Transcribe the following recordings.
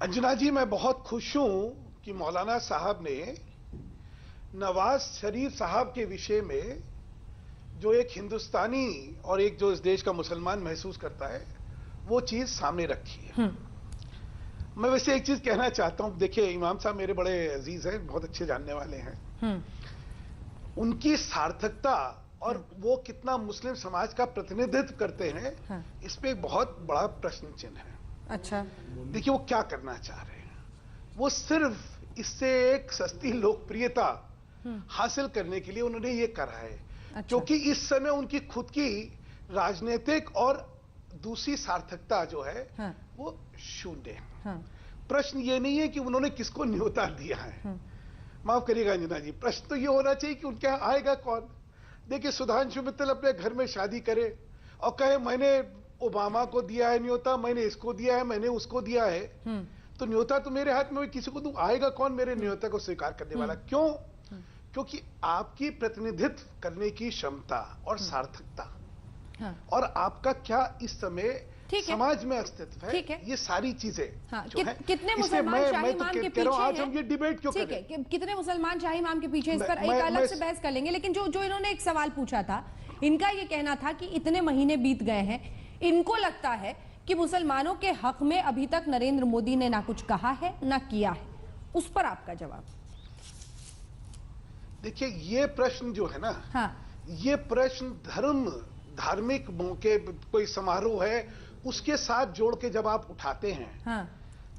अंजना जी, मैं बहुत खुश हूं कि मौलाना साहब ने नवाज शरीफ साहब के विषय में जो एक हिंदुस्तानी और एक जो इस देश का मुसलमान महसूस करता है वो चीज सामने रखी है। मैं वैसे एक चीज कहना चाहता हूं, देखिए इमाम साहब मेरे बड़े अजीज हैं, बहुत अच्छे जानने वाले हैं। उनकी सार्थकता और वो कितना मुस्लिम समाज का प्रतिनिधित्व करते हैं, इस पे एक बहुत बड़ा प्रश्न चिन्ह है। अच्छा, देखिए वो क्या करना चाह रहे हैं। वो सिर्फ इससे एक सस्ती लोकप्रियता हासिल करने के लिए उन्होंने ये करा है। अच्छा। क्योंकि इस समय उनकी खुद की राजनीतिक और दूसरी सार्थकता जो है वो शून्य है। प्रश्न ये नहीं है कि उन्होंने किसको न्योता दिया है, माफ करिएगा अंजना जी, प्रश्न तो ये होना चाहिए कि उनके यहां आएगा कौन। देखिए सुधांशु मित्तल अपने घर में शादी करे और कहे मैंने ओबामा को दिया है न्योता, मैंने इसको दिया है, मैंने उसको दिया है, तो न्योता तो मेरे हाथ में, किसी को तो आएगा कौन मेरे न्योता को स्वीकार करने वाला। क्यों? क्योंकि आपकी प्रतिनिधित्व करने की क्षमता और सार्थकता और आपका क्या इस समय समाज में अस्तित्व है, ये सारी चीजें कितने मुसलमान शाही इमाम के पीछे हैं? आज हम ये डिबेट क्यों कर रहे हैं? कितने मुसलमान शाही इमाम के पीछे, इस पर एक अलग से बहस कर लेंगे। लेकिन जो इन्होंने एक सवाल पूछा था, इनका ये कहना था कि इतने महीने बीत गए हैं, इनको लगता है कि मुसलमानों के हक में अभी तक नरेंद्र मोदी ने ना कुछ कहा है ना किया है। उस पर आपका जवाब? देखिए ये प्रश्न जो है ना, ये प्रश्न धार्मिक मौके, कोई समारोह है उसके साथ जोड़ के जब आप उठाते हैं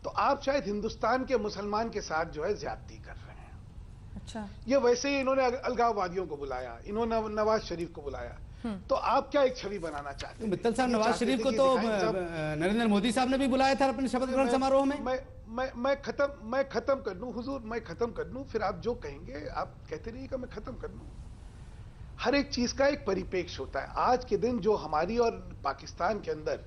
तो आप शायद हिंदुस्तान के मुसलमान के साथ जो है ज्यादती कर रहे हैं। अच्छा, ये वैसे ही इन्होंने अलगाववादियों को बुलाया, इन्होंने नवाज शरीफ को बुलाया, तो आप क्या एक छवि बनाना चाहते हैं? मित्तल साहब, नवाज शरीफ को तो नरेंद्र मोदी साहब ने भी बुलाया था अपने शपथ ग्रहण समारोह में। मैं खत्म कर लूं हुजूर, मैं खत्म कर लूं, फिर आप जो कहेंगे आप कहते रहिएगा, मैं खत्म कर लूं। हर एक चीज का एक परिपेक्ष होता है। आज के दिन जो हमारी और पाकिस्तान के अंदर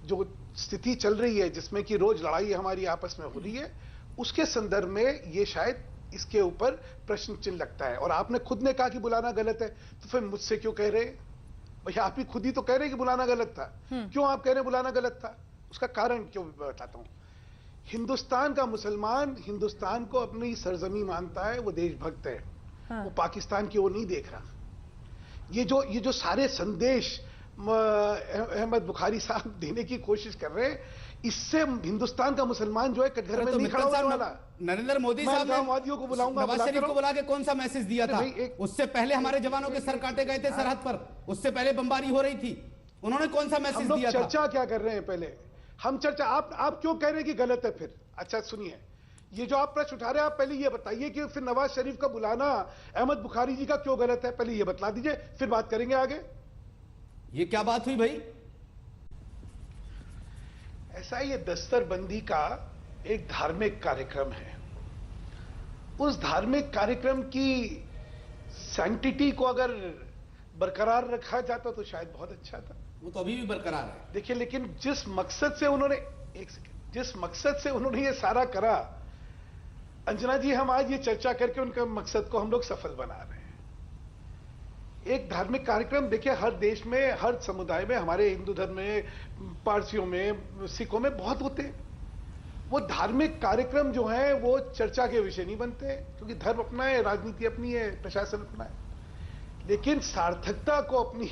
जो स्थिति चल रही है, जिसमें कि रोज लड़ाई हमारी आपस में हो रही है, उसके संदर्भ में ये शायद इसके ऊपर प्रश्न चिन्ह लगता है। और आपने खुद ने कहा कि बुलाना गलत है, तो फिर मुझसे क्यों कह रहे? भैया आप ही खुद ही तो कह रहे कि बुलाना गलत था। क्यों आप कह रहे बुलाना गलत था? उसका कारण क्यों बताता हूं। हिंदुस्तान का मुसलमान हिंदुस्तान को अपनी सरजमी मानता है, वो देशभक्त है, वो पाकिस्तान की ओर नहीं देख रहा। ये जो सारे संदेश अहमद बुखारी साहब देने की कोशिश कर रहे हैं, इससे हिंदुस्तान का मुसलमान जो है कटघरे में नहीं खड़ा होने वाला। नरेंद्र मोदी साहब ने वादियों को बुलाऊंगा, नवाज शरीफ को बुला के कौन सा मैसेज दिया था? उससे पहले हमारे जवानों के सर काटे गए थे सरहद पर, उससे पहले बमबारी हो रही थी, उन्होंने कौन सा मैसेज दिया था? चर्चा क्या कर रहे हैं पहले हम चर्चा, आप क्यों कह रहे हैं कि गलत है? फिर अच्छा सुनिए, ये जो आप प्रश्न उठा रहे हैं, आप पहले ये बताइए कि फिर नवाज शरीफ का बुलाना अहमद बुखारी जी का क्यों गलत है, पहले ये बतला दीजिए, फिर बात करेंगे आगे। ये क्या बात हुई भाई? ऐसा ये दस्तरबंदी का एक धार्मिक कार्यक्रम है। उस धार्मिक कार्यक्रम की सैंक्टिटी को अगर बरकरार रखा जाता तो शायद बहुत अच्छा था। वो तो अभी भी बरकरार है। देखिए, लेकिन जिस मकसद से उन्होंने, एक सेकंड, जिस मकसद से उन्होंने ये सारा करा, अंजना जी, हम आज ये चर्चा करके उनका मकसद को हम लोग सफल बना रहे हैं। एक धार्मिक कार्यक्रम, देखिए हर देश में, हर समुदाय में, हमारे हिंदू धर्म में, पारसियों में, सिखों में बहुत होते हैं। वो धार्मिक कार्यक्रम जो है वो चर्चा के विषय नहीं बनते, क्योंकि धर्म अपना है, राजनीति अपनी है, प्रशासन अपना है। लेकिन सार्थकता को अपनी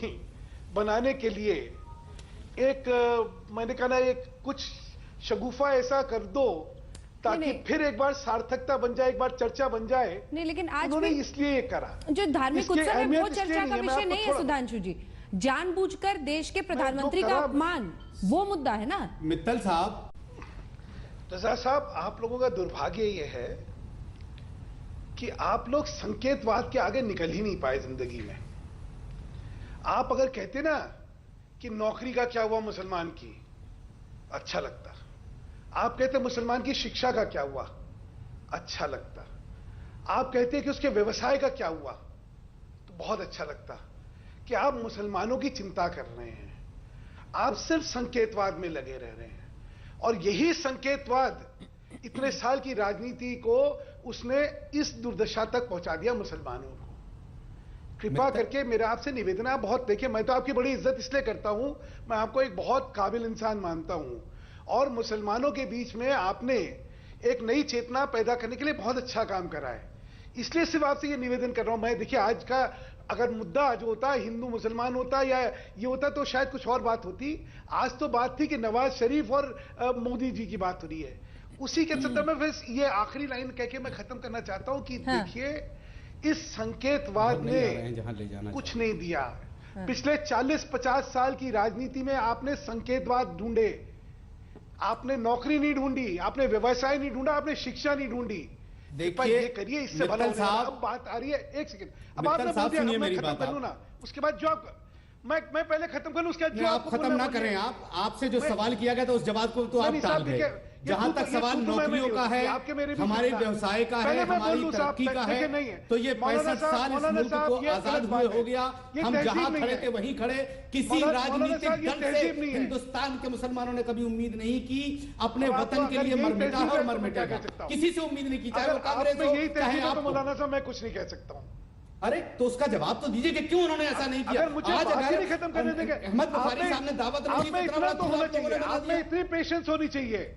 बनाने के लिए एक, मैंने कहा ना, एक कुछ शगुफा ऐसा कर दो ताकि फिर एक बार सार्थकता बन जाए, एक बार चर्चा बन जाए। नहीं, लेकिन आज उन्होंने इसलिए ये करा। जो धार्मिक उत्सव है वो चर्चा का विषय नहीं है सुधांशु जी। जानबूझकर देश के प्रधानमंत्री का अपमान, वो मुद्दा है ना। मित्तल साहब, रजा साहब, आप लोगों का दुर्भाग्य ये है कि आप लोग संकेतवाद के आगे निकल ही नहीं पाए जिंदगी में। आप अगर कहते ना कि नौकरी का क्या हुआ मुसलमान की, अच्छा लगता। आप कहते मुसलमान की शिक्षा का क्या हुआ, अच्छा लगता। आप कहते कि उसके व्यवसाय का क्या हुआ, तो बहुत अच्छा लगता। कि आप मुसलमानों की चिंता कर रहे हैं, आप सिर्फ संकेतवाद में लगे रह रहे हैं। और यही संकेतवाद इतने साल की राजनीति को उसने इस दुर्दशा तक पहुंचा दिया मुसलमानों को। कृपा करके मेरा आपसे निवेदन है, आप बहुत देखिए, मैं तो आपकी बड़ी इज्जत इसलिए करता हूं, मैं आपको एक बहुत काबिल इंसान मानता हूं और मुसलमानों के बीच में आपने एक नई चेतना पैदा करने के लिए बहुत अच्छा काम करा है। इसलिए सिर्फ आपसे ये निवेदन कर रहा हूं मैं। देखिए, आज का अगर मुद्दा जो होता हिंदू मुसलमान होता या ये होता तो शायद कुछ और बात होती। आज तो बात थी कि नवाज शरीफ और मोदी जी की बात हो रही है। उसी के संदर्भ में बस ये आखिरी लाइन कह के मैं खत्म करना चाहता हूं कि देखिए, इस संकेतवाद ने कुछ नहीं दिया। पिछले 40-50 साल की राजनीति में आपने संकेतवाद ढूंढे, आपने नौकरी नहीं ढूंढी, आपने व्यवसाय नहीं ढूंढा, आपने शिक्षा नहीं ढूंढी। देखिए, ये करिए, इससे भला होने वाला। अब बात आ रही है, एक सेकंड, अब आपने बोल दिया, मैं खत्म कर लूं ना, उसके बाद जो आप मैं पहले खत्म कर लूं, उसके बाद जो आप खत्म ना करें। आपसे जो सवाल किया गया था उस जवाब को तो आप टाल गए। जहां तक सवाल नौकरियों का है, हमारे व्यवसाय का है, हमारी तरक्की का है, तो ये 65 साल इस मुल्क को आजाद हुए हो गया, हम जहां खड़े थे वहीं खड़े। किसी राजनीतिक दल से हिंदुस्तान के मुसलमानों ने कभी उम्मीद नहीं की अपने वतन के लिए मर मिटा और मर मिटेगा। किसी से उम्मीद नहीं की, चाहे वो कांग्रेस हो चाहे आप। मौलाना साहब, मैं कुछ नहीं कह सकता हूं। अरे तो उसका जवाब तो दीजिए कि क्यों उन्होंने ऐसा नहीं किया। आज अगर खत्म करने देंगे, अहमद बुखारी साहब ने दावत रखी, इतना तो होना चाहिए, आप में इतनी पेशेंस होनी चाहिए,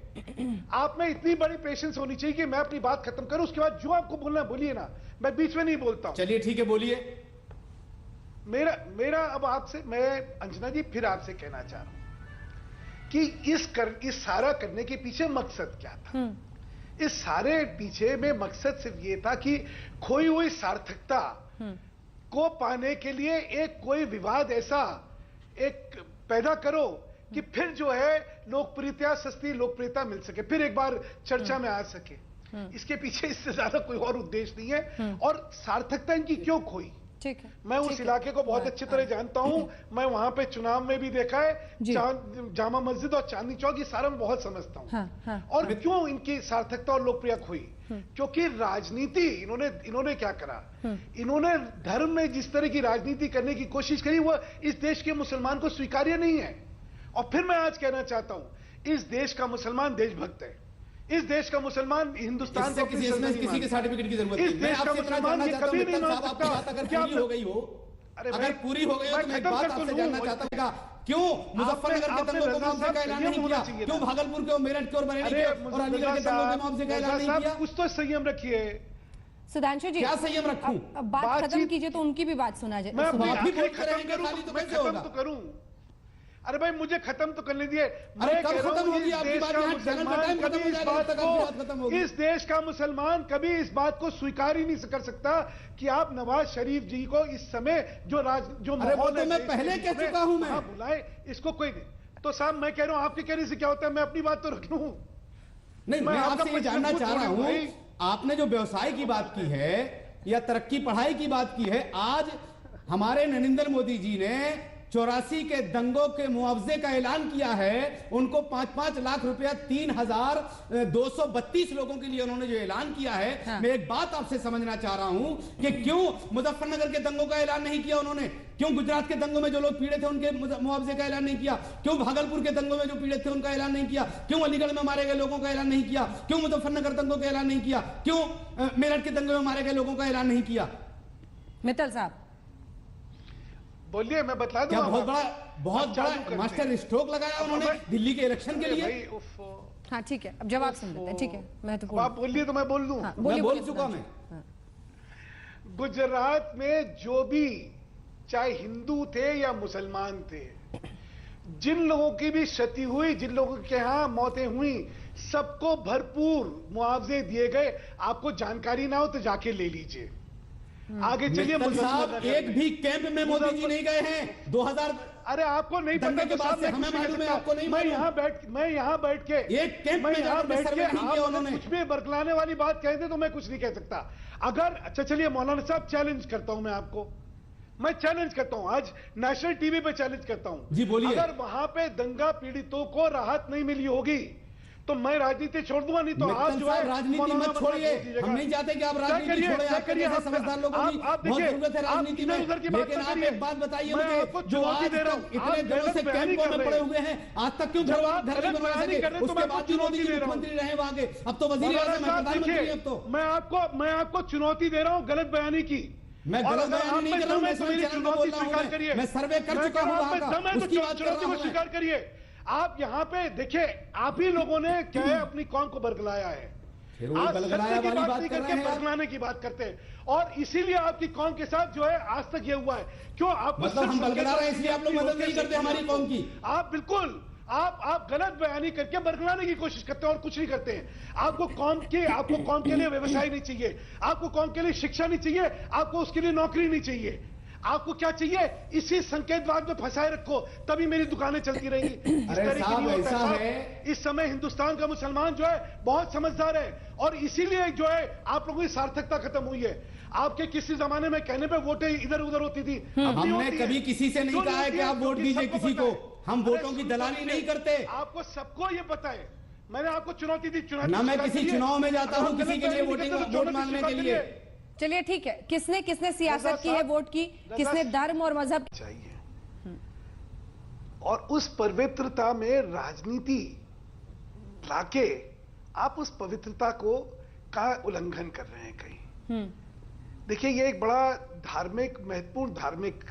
आप में इतनी बड़ी पेशेंस होनी चाहिए कि मैं अपनी बात खत्म करूं, उसके बाद जो आपको बोलना बोलिए ना, मैं बीच में नहीं बोलता हूं। चलिए ठीक है, बोलिए। मेरा अब आपसे, मैं अंजना जी फिर आपसे कहना चाह रहा हूं कि इस सारा करने के पीछे मकसद क्या था। इस सारे पीछे में मकसद सिर्फ ये था कि खोई हुई सार्थकता को पाने के लिए एक कोई विवाद ऐसा एक पैदा करो कि फिर जो है लोकप्रियता, सस्ती लोकप्रियता मिल सके, फिर एक बार चर्चा में आ सके। इसके पीछे इससे ज्यादा कोई और उद्देश्य नहीं है। और सार्थकता इनकी क्यों खोई, ठीक है, मैं उस इलाके को बहुत अच्छी तरह जानता हूं। मैं वहां पे चुनाव में भी देखा है, जामा मस्जिद और चांदनी चौक, ये सारा मैं बहुत समझता हूं। और क्यों इनकी सार्थकता और लोकप्रियता खोई, क्योंकि राजनीति इन्होंने क्या करा, इन्होंने धर्म में जिस तरह की राजनीति करने की कोशिश करी वो इस देश के मुसलमान को स्वीकार्य नहीं है। और फिर मैं आज कहना चाहता हूं, इस देश का मुसलमान देशभक्त है, इस देश का मुसलमान हिंदुस्तान को किसी के सर्टिफिकेट की जरूरत नहीं। इस देश का मुसलमान ये कभी नहीं मान सकता। अगर पूरी हो गई हो, अगर पूरी हो गई हो तो मैं एक बात आपसे जानना चाहता हूं, क्यों मुजफ्फरनगर के दंगों के मुआवजे का ऐलान नहीं किया? क्यों भागलपुर के, मेरठ के और बरेली के और अलीगढ़ के दंगों के मुआवजे का ऐलान नहीं किया? कुछ तो संयम रखिए। सुधांशु जी, क्या संयम रखूं? अब बात खत्म कीजिए तो उनकी भी बात सुना जाए। मैं खत्म तो करूं। अरे भाई, मुझे खत्म तो करने दिए। अरे कब खत्म होगी आपकी बात? यहाँ चैनल का टाइम खत्म हो जाएगा, तब तक बात खत्म होगी। इस देश का मुसलमान कभी इस बात को स्वीकार ही नहीं कर सकता कि आप नवाज शरीफ जी को इस समय जो माहौल है, मैं पहले कह चुका हूं, मैं बुलाए इसको कोई नहीं। तो साहब, मैं कह रहा हूं, आपके कहने से क्या होता है, मैं अपनी बात तो रख लूं। नहीं, मैं आपसे ये जानना चाह रहा हूं, आपने जो व्यवसाय की बात की है या तरक्की पढ़ाई की बात की है, आज हमारे नरेंद्र मोदी जी ने 84 के दंगों के मुआवजे का ऐलान किया है। उनको 5-5 लाख रुपया 3,232 लोगों के लिए उन्होंने जो ऐलान किया है। हाँ। मैं एक बात आपसे समझना चाह रहा हूं कि क्यों मुजफ्फरनगर के दंगों का ऐलान नहीं किया उन्होंने? क्यों गुजरात के दंगों में जो लोग पीड़ित थे उनके मुआवजे का ऐलान नहीं किया? क्यों भागलपुर के दंगों में जो पीड़ित थे उनका ऐलान नहीं किया? क्यों अलीगढ़ में मारे गए लोगों का ऐलान नहीं किया? क्यों मुजफ्फरनगर दंगों का ऐलान नहीं किया? क्यों मेरठ के दंगों में मारे गए लोगों का ऐलान नहीं किया? मित्तल साहब बोलिए, मैं बता दूं। बहुत बड़ा मास्टर स्ट्रोक लगाया उन्होंने दिल्ली के इलेक्शन के लिए। हाँ ठीक है, अब जवाब सुन लेते हैं। ठीक है, महत्वपूर्ण। आप बोलिए तो मैं बोल दूं। हाँ, मैं बोल चुका। मैं गुजरात में जो भी, चाहे हिंदू थे या मुसलमान थे, जिन लोगों की भी क्षति हुई, जिन लोगों के यहां मौतें हुई, सबको भरपूर मुआवजे दिए गए। आपको जानकारी ना हो तो जाके ले लीजिए। आगे चलिए। एक भी कैंप में मोदी जी नहीं गए हैं 2000। अरे आपको नहीं पता के बाद हमें मालूम है, आपको नहीं। मैं यहाँ बैठ के एक कैंप में यहाँ बैठ के आप कुछ भी बरकलाने वाली बात कहते तो मैं कुछ नहीं कह सकता। अगर अच्छा चलिए मौलाना साहब, चैलेंज करता हूं मैं आपको, मैं चैलेंज करता हूं, आज नेशनल टीवी पे चैलेंज करता हूं। जी बोलिए। अगर वहां पे दंगा पीड़ितों को राहत नहीं मिली होगी तो मैं राजनीति छोड़ दूंगा। नहीं तो आप जो है राजनीति मत छोड़िए। हम नहीं चाहते कि आप राजनीति छोड़ें। आपके जैसे समझदार लोगों की बहुत जरूरत है राजनीति में। लेकिन आप एक बात बताइए मुझे, जो आज तक इतने दिनों से कैंपों में पड़े हुए हैं, आज तक क्यों घर नहीं बना सके? उसके बाद भी मोदी जी मुख्यमंत्री रहे वहां के, अब तो वजीर आजम है, प्रधानमंत्री। अब तो मैं आपको चुनौती दे रहा हूं गलत बयानी की। मैं गलत बयानी नहीं कर रहा हूं, मैं चुनौती स्वीकार करिए। मैं सर्वे कर चुका हूं, उसकी बात कर रहा हूं। स्वीकार करिए। आप यहाँ पे देखिए, आप ही लोगों ने क्या है अपनी कौम को बरगलाया है। आप सत्य की बात नहीं करके बरगलाने की बात करते हैं, और इसीलिए आपकी कौम के साथ जो है आज तक ये हुआ है। क्यों आपको मतलब हम बरगला रहे हैं इसलिए आप लोग मदद नहीं करते हमारी कौम की? आप बिल्कुल आप गलत बयानी करके बरगलाने की कोशिश करते हैं और कुछ नहीं करते हैं। आपको कौम के लिए व्यवसाय नहीं चाहिए, आपको कौम के लिए शिक्षा नहीं चाहिए, आपको उसके लिए नौकरी नहीं चाहिए। आपको क्या चाहिए? इसी संकेतवाद में फंसाए रखो, तभी मेरी दुकानें चलती रहेंगी। इस समय हिंदुस्तान का मुसलमान जो है बहुत समझदार है, और इसीलिए जो है आप लोगों की सार्थकता खत्म हुई है। आपके किसी जमाने में कहने पे वोटें इधर उधर होती थी। हमने कभी किसी से नहीं कहा है कि आप वोट दीजिए किसी को, हम वोटों की दलाली नहीं करते। आपको सबको ये पता है, मैंने आपको चुनौती दी। ना मैं किसी चुनाव में जाता हूँ किसी के लिए वोट मांगने के लिए। चलिए ठीक है, किसने सियासत की है वोट की, किसने धर्म और मजहब चाहिए, और उस पवित्रता में राजनीति लाके आप उस पवित्रता का उल्लंघन कर रहे हैं कहीं। देखिए, ये एक बड़ा महत्वपूर्ण धार्मिक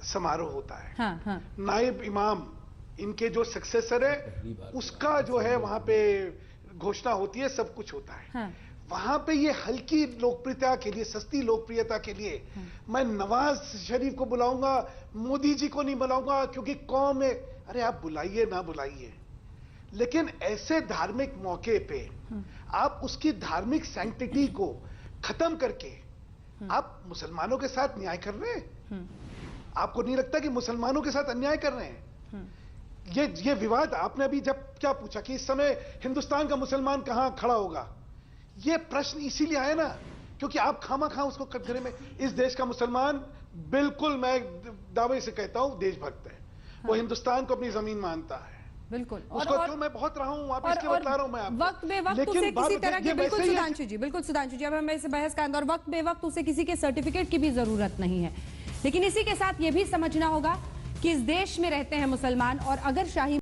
समारोह होता है। हाँ। नायब इमाम, इनके जो सक्सेसर है उसका जो है वहां पे घोषणा होती है, सब कुछ होता है। हाँ। वहां पे ये हल्की लोकप्रियता के लिए, सस्ती लोकप्रियता के लिए मैं नवाज शरीफ को बुलाऊंगा, मोदी जी को नहीं बुलाऊंगा क्योंकि कौम है। अरे आप बुलाइए ना बुलाइए, लेकिन ऐसे धार्मिक मौके पे आप उसकी धार्मिक सैंक्टिटी को खत्म करके आप मुसलमानों के साथ न्याय कर रहे हैं। आपको नहीं लगता कि मुसलमानों के साथ अन्याय कर रहे हैं? ये विवाद आपने अभी जब क्या पूछा कि इस समय हिंदुस्तान का मुसलमान कहां खड़ा होगा, ये प्रश्न इसीलिए आया ना क्योंकि आप खामा उसको कटघरे में। इस देश का मुसलमान बिल्कुल, मैं दावे से कहता हूं, देशभक्त है। वो हिंदुस्तान को अपनी जमीन मानता है, बिल्कुल। उसको तो मैं बहुत रहा हूं, आप इसलिए बता रहा हूं मैं आपको। वक्त बेवक्त उसे किसी तरह के, बिल्कुल सुधांशु जी, अब हमें इसे बहस का अंदर, वक्त बेवक्त उसे किसी के सर्टिफिकेट की भी जरूरत नहीं है। लेकिन इसी के साथ ये भी समझना होगा कि इस देश में रहते हैं मुसलमान, और अगर शाही